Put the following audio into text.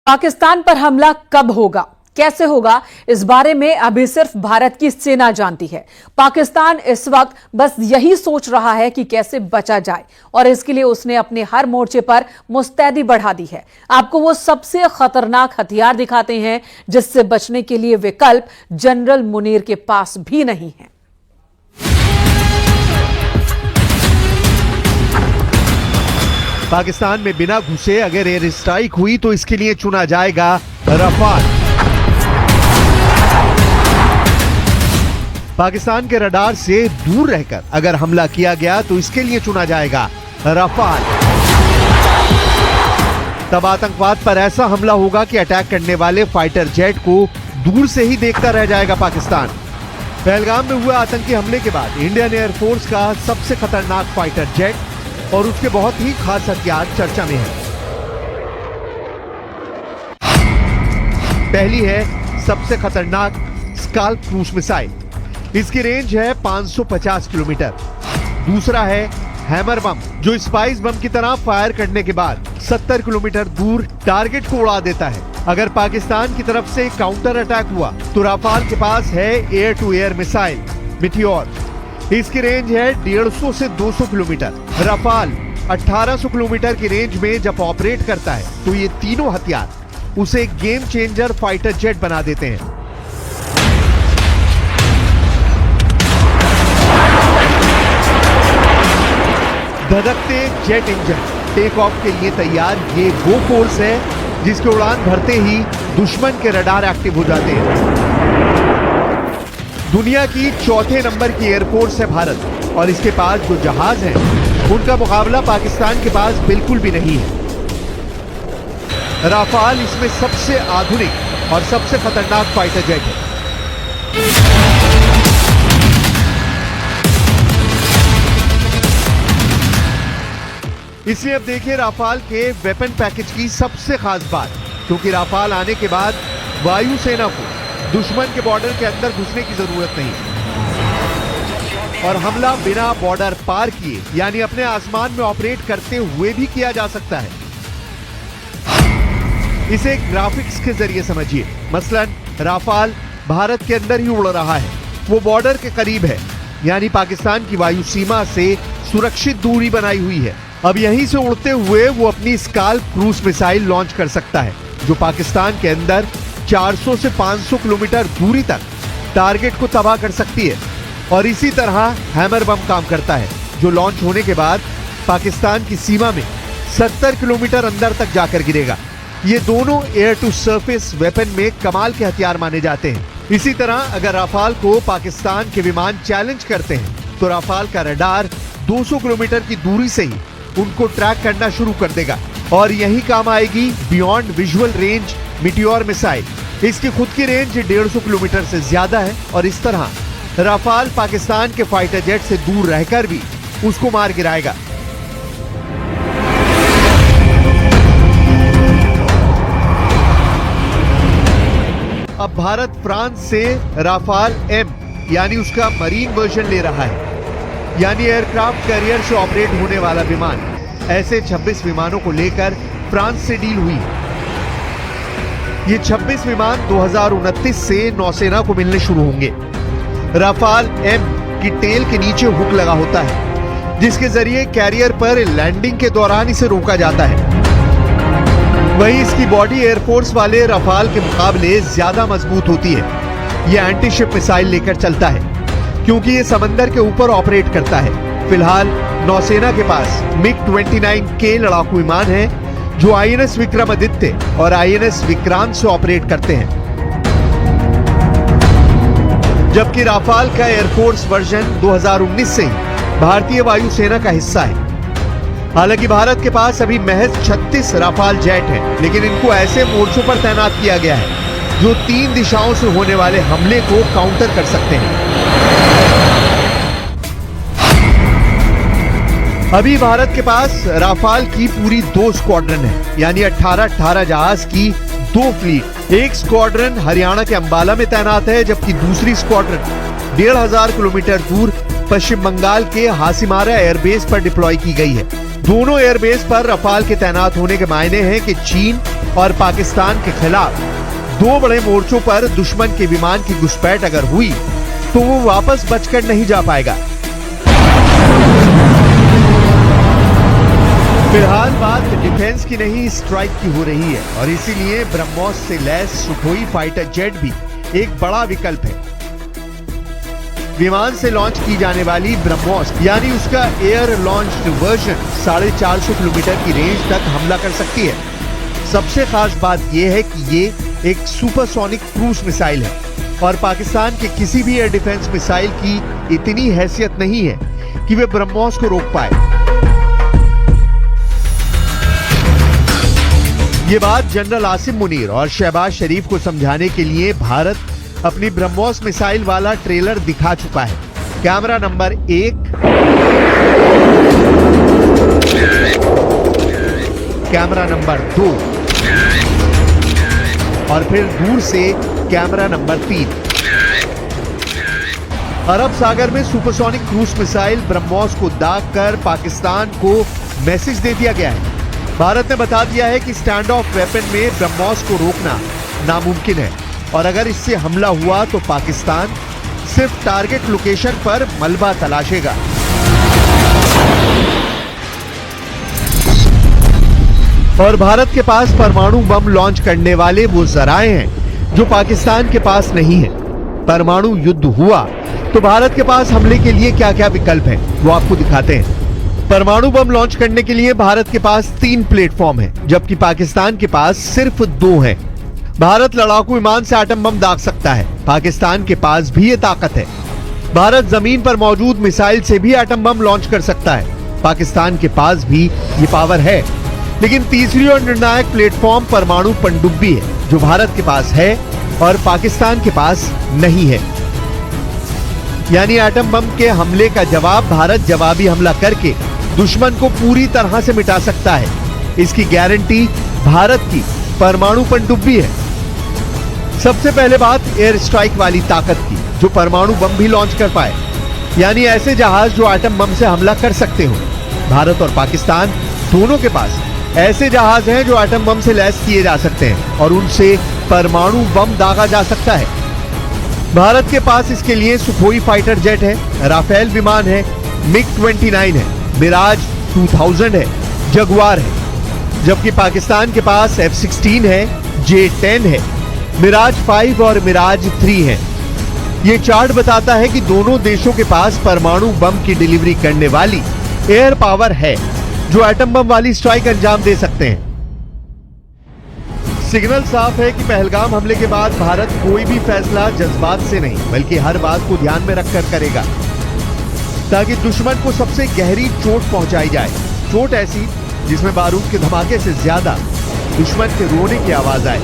पाकिस्तान पर हमला कब होगा, कैसे होगा, इस बारे में अभी सिर्फ भारत की सेना जानती है। पाकिस्तान इस वक्त बस यही सोच रहा है कि कैसे बचा जाए और इसके लिए उसने अपने हर मोर्चे पर मुस्तैदी बढ़ा दी है। आपको वो सबसे खतरनाक हथियार दिखाते हैं जिससे बचने के लिए विकल्प जनरल मुनीर के पास भी नहीं है। पाकिस्तान में बिना घुसे अगर एयर स्ट्राइक हुई तो इसके लिए चुना जाएगा रफाल। पाकिस्तान के रडार से दूर रहकर अगर हमला किया गया तो इसके लिए चुना जाएगा रफाल। तब आतंकवाद पर ऐसा हमला होगा कि अटैक करने वाले फाइटर जेट को दूर से ही देखता रह जाएगा पाकिस्तान। पहलगाम में हुए आतंकी हमले के बाद इंडियन एयरफोर्स का सबसे खतरनाक फाइटर जेट और उसके बहुत ही खास हथियार चर्चा में है। पहली है सबसे खतरनाक स्काल्प क्रूज मिसाइल। इसकी रेंज है 550 किलोमीटर। दूसरा है हैमर बम, जो स्पाइस बम की तरह फायर करने के बाद 70 किलोमीटर दूर टारगेट को उड़ा देता है। अगर पाकिस्तान की तरफ से काउंटर अटैक हुआ तो राफाल के पास है air to air missile Meteor. इसकी रेंज है 150 से 200 किलोमीटर। राफाल 1800 किलोमीटर की रेंज में जब ऑपरेट करता है तो ये तीनों हथियार उसे गेम चेंजर फाइटर जेट बना देते हैं। धधकते जेट इंजन टेक ऑफ के लिए तैयार। ये वो फोर्स है जिसके उड़ान भरते ही दुश्मन के रडार एक्टिव हो जाते हैं। दुनिया की चौथे नंबर की एयरफोर्स है भारत और इसके पास जो जहाज हैं उनका मुकाबला पाकिस्तान के पास बिल्कुल भी नहीं है। राफाल इसमें सबसे आधुनिक और सबसे खतरनाक फाइटर जेट है। इसलिए अब देखिए राफाल के वेपन पैकेज की सबसे खास बात, क्योंकि राफाल आने के बाद वायुसेना को दुश्मन के बॉर्डर के अंदर घुसने की जरूरत नहीं और हमला बिना बॉर्डर पार किए यानी अपने आसमान में ऑपरेट करते हुए भी किया जा सकता है। इसे ग्राफिक्स के जरिए समझिए। मसलन राफाल भारत के अंदर ही उड़ रहा है, वो बॉर्डर के करीब है यानी पाकिस्तान की वायु सीमा से सुरक्षित दूरी बनाई हुई है। अब यहीं से उड़ते हुए वो अपनी स्काल्प क्रूज मिसाइल लॉन्च कर सकता है जो पाकिस्तान के अंदर 400 से 500 किलोमीटर दूरी तक टारगेट को तबाह कर सकती है। और इसी तरह हैमर बम काम करता है जो लॉन्च होने के बाद पाकिस्तान की सीमा में 70 किलोमीटर अंदर तक जाकर गिरेगा। ये दोनों एयर टू सरफेस वेपन में कमाल के हथियार माने जाते हैं। इसी तरह अगर राफाल को पाकिस्तान के विमान चैलेंज करते हैं तो राफाल का रडार 200 किलोमीटर की दूरी से ही उनको ट्रैक करना शुरू कर देगा और यही काम आएगी beyond visual range meteor missile. इसकी खुद की रेंज 150 किलोमीटर से ज्यादा है और इस तरह राफाल पाकिस्तान के फाइटर जेट से दूर रहकर भी उसको मार गिराएगा। अब भारत फ्रांस से राफाल एम यानी उसका मरीन वर्जन ले रहा है, यानी एयरक्राफ्ट कैरियर से ऑपरेट होने वाला विमान। ऐसे 26 विमानों को लेकर फ्रांस से डील हुई है। ये 26 विमान 2029 से नौसेना को मिलने शुरू होंगे। राफाल एम की टेल के नीचे हुक लगा होता है जिसके जरिए कैरियर पर लैंडिंग के दौरान इसे रोका जाता है। वहीं इसकी बॉडी एयरफोर्स वाले राफाल के मुकाबले ज्यादा मजबूत होती है। यह एंटीशिप मिसाइल लेकर चलता है क्योंकि ये समंदर के ऊपर ऑपरेट करता है। फिलहाल नौसेना के पास MiG-29K लड़ाकू विमान है जो INS विक्रमादित्य और INS विक्रांत से ऑपरेट करते हैं, जबकि राफाल का एयरफोर्स वर्जन 2019 से ही भारतीय वायुसेना का हिस्सा है। हालांकि भारत के पास अभी महज 36 राफाल जेट हैं, लेकिन इनको ऐसे मोर्चों पर तैनात किया गया है जो 3 दिशाओं से होने वाले हमले को काउंटर कर सकते हैं। अभी भारत के पास राफाल की पूरी 2 स्क्वाड्रन है, यानी 18 जहाज की 2 फ्लीट। एक स्क्वाड्रन हरियाणा के अंबाला में तैनात है जबकि दूसरी स्क्वाड्रन 1500 किलोमीटर दूर पश्चिम बंगाल के हासिमारा एयरबेस पर डिप्लॉय की गई है। दोनों एयरबेस पर रफाल के तैनात होने के मायने हैं कि चीन और पाकिस्तान के खिलाफ दो बड़े मोर्चों पर दुश्मन के विमान की घुसपैठ अगर हुई तो वो वापस बचकर नहीं जा पाएगा। फिलहाल बात डिफेंस की नहीं, स्ट्राइक की हो रही है और इसीलिए ब्रह्मोस से लैस सुखोई फाइटर जेट भी एक बड़ा विकल्प है। विमान से लॉन्च की जाने वाली ब्रह्मोस यानी उसका एयर लॉन्च्ड वर्जन 450 किलोमीटर की रेंज तक हमला कर सकती है। सबसे खास बात यह है कि ये एक सुपरसोनिक क्रूज मिसाइल है और पाकिस्तान के किसी भी एयर डिफेंस मिसाइल की इतनी हैसियत नहीं है कि वे ब्रह्मोस को रोक पाए। ये बात जनरल आसिम मुनीर और शहबाज शरीफ को समझाने के लिए भारत अपनी ब्रह्मोस मिसाइल वाला ट्रेलर दिखा चुका है। कैमरा नंबर 1, कैमरा नंबर 2 और फिर दूर से कैमरा नंबर 3। अरब सागर में सुपरसोनिक क्रूज मिसाइल ब्रह्मोस को दाग कर पाकिस्तान को मैसेज दे दिया गया है। भारत ने बता दिया है कि स्टैंड ऑफ वेपन में ब्रह्मोस को रोकना नामुमकिन है और अगर इससे हमला हुआ तो पाकिस्तान सिर्फ टारगेट लोकेशन पर मलबा तलाशेगा। और भारत के पास परमाणु बम लॉन्च करने वाले वो जराए हैं जो पाकिस्तान के पास नहीं है। परमाणु युद्ध हुआ तो भारत के पास हमले के लिए क्या क्या विकल्प हैं वो आपको दिखाते हैं। परमाणु बम लॉन्च करने के लिए भारत के पास 3 प्लेटफॉर्म हैं, जबकि पाकिस्तान के पास सिर्फ 2 हैं। भारत लड़ाकू विमान से एटम बम दाग सकता है, पाकिस्तान के पास भी ये ताकत है। भारत जमीन पर मौजूद मिसाइल से भी एटम बम लॉन्च कर सकता है, पाकिस्तान के पास भी ये पावर है। लेकिन तीसरी और निर्णायक प्लेटफॉर्म परमाणु पनडुब्बी है, जो भारत के पास है और पाकिस्तान के पास नहीं है। यानी एटम बम के हमले का जवाब भारत जवाबी हमला करके दुश्मन को पूरी तरह से मिटा सकता है। इसकी गारंटी भारत की परमाणु पनडुब्बी है। सबसे पहले बात एयर स्ट्राइक वाली ताकत की, जो परमाणु बम भी लॉन्च कर पाए, यानी ऐसे जहाज जो एटम बम से हमला कर सकते हो। भारत और पाकिस्तान दोनों के पास ऐसे जहाज हैं जो एटम बम से लैस किए जा सकते हैं और उनसे परमाणु बम दागा जा सकता है। भारत के पास इसके लिए सुखोई फाइटर जेट है, राफेल विमान है, मिग-29 है, मिराज 2000 है, जगुआर है। जबकि पाकिस्तान के पास F-16 है, J-10 है, मिराज 5 और मिराज 3 है। ये चार्ट बताता है कि दोनों देशों के पास परमाणु बम की डिलीवरी करने वाली एयर पावर है, जो एटम बम वाली स्ट्राइक अंजाम दे सकते हैं। सिग्नल साफ है कि पहलगाम हमले के बाद भारत कोई भी फैसला जज्बात से नहीं बल्कि हर बात को ध्यान में रखकर करेगा, ताकि दुश्मन को सबसे गहरी चोट पहुंचाई जाए। चोट ऐसी जिसमें बारूद के धमाके से ज्यादा दुश्मन के रोने की आवाज आए।